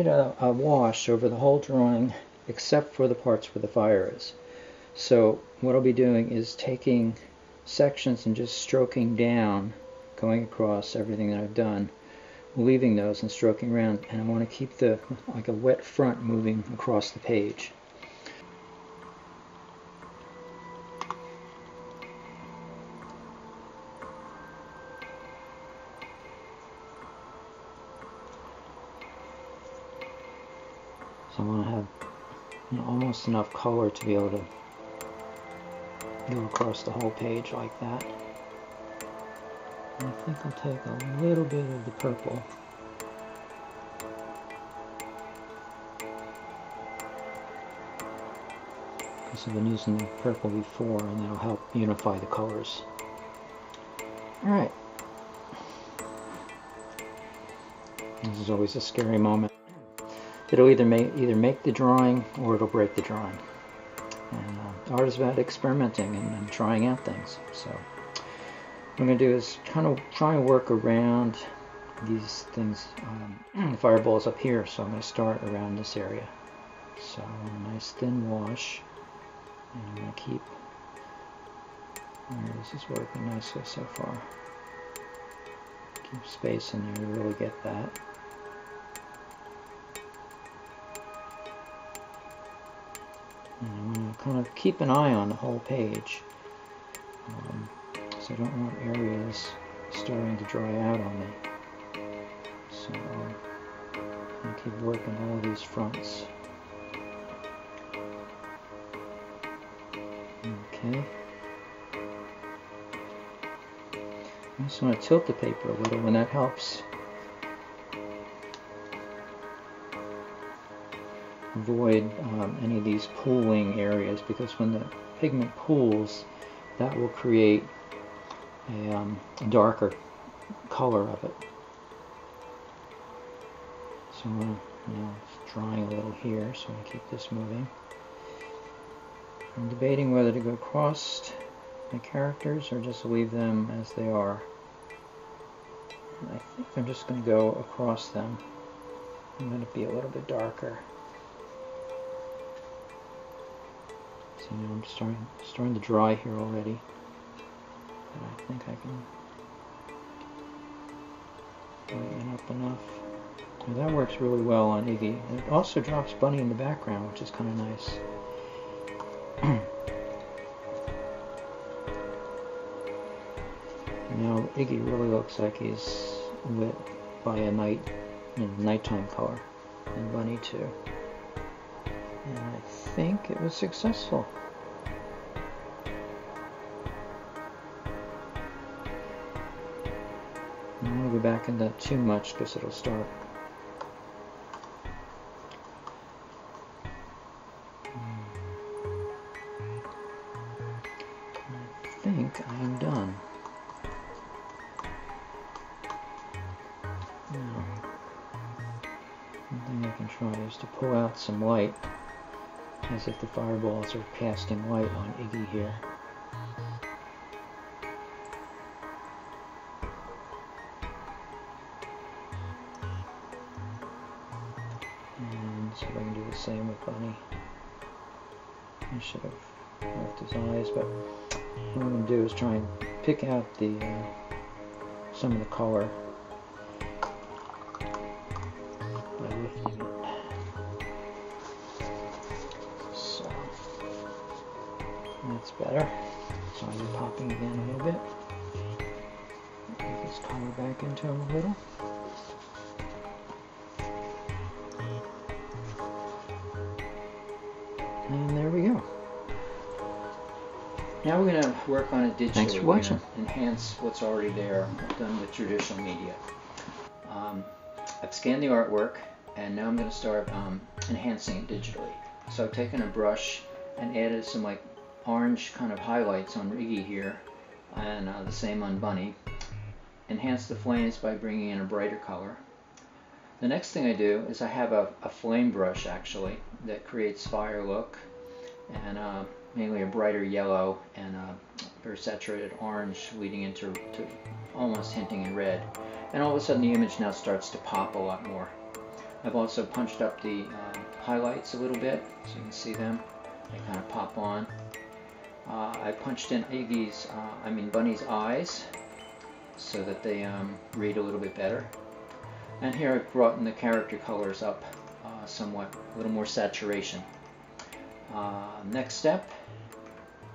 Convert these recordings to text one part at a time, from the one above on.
create a wash over the whole drawing except for the parts where the fire is. So what I'll be doing is taking sections and just stroking down, going across everything that I've done, leaving those and stroking around, and I want to keep the like a wet front moving across the page. So I want to have almost enough color to be able to go across the whole page like that. And I think I'll take a little bit of the purple. Because I've been using the purple before, and that'll help unify the colors. Alright. This is always a scary moment. It'll either make the drawing or it'll break the drawing. And art is about experimenting and trying out things. So what I'm going to do is kind of try and work around these things. The fireball is up here, so I'm going to start around this area. So a nice thin wash. And I'm going to keep, this is working nicely so far. Keep space in there to really get that. And I'm going to kind of keep an eye on the whole page, so I don't want areas starting to dry out on me. So I'm going to keep working all of these fronts. Okay. I just want to tilt the paper a little, and that helps avoid any of these pooling areas, because when the pigment pools, that will create a darker color of it. So I'm drawing a little here, so I'm going to keep this moving. I'm debating whether to go across my characters or just leave them as they are. And I think I'm just going to go across them. I'm going to be a little bit darker. So now I'm starting to dry here already. But I think I can lighten up enough. And that works really well on Iggy. And it also drops Bunny in the background, which is kind of nice. Now Iggy really looks like he's lit by a nighttime color, and Bunny too. And I think it was successful. I don't want to go back into that too much because it'll start. I think I am done. Now, one thing I can try is to pull out some light, as if the fireballs are casting light on Iggy here. And see if I can do the same with Bunny. I should have left his eyes, but what I'm going to do is try and pick out the some of the color by lifting it. So that's better. Sorry, they're popping again a little bit. Get this color back into them a little. And there we go. Now we're going to work on it digitally. Thanks for watching. Enhance what's already there, done with traditional media. I've scanned the artwork, and now I'm going to start enhancing it digitally. So I've taken a brush and added some like orange kind of highlights on Iggy here, and the same on Bunny. Enhance the flames by bringing in a brighter color. The next thing I do is I have a flame brush actually that creates fire look, and mainly a brighter yellow and a very saturated orange leading into almost hinting in red. And all of a sudden the image now starts to pop a lot more. I've also punched up the highlights a little bit so you can see them. They kind of pop on. I punched in Bunny's eyes so that they read a little bit better. And here I've brought in the character colors up somewhat, a little more saturation. Next step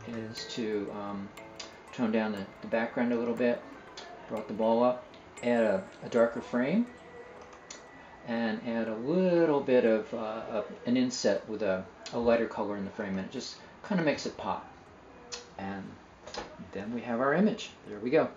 is to tone down the background a little bit. Brought the ball up, add a darker frame, and add a little bit of an inset with a lighter color in the frame, and it just kind of makes it pop. And then we have our image. There we go.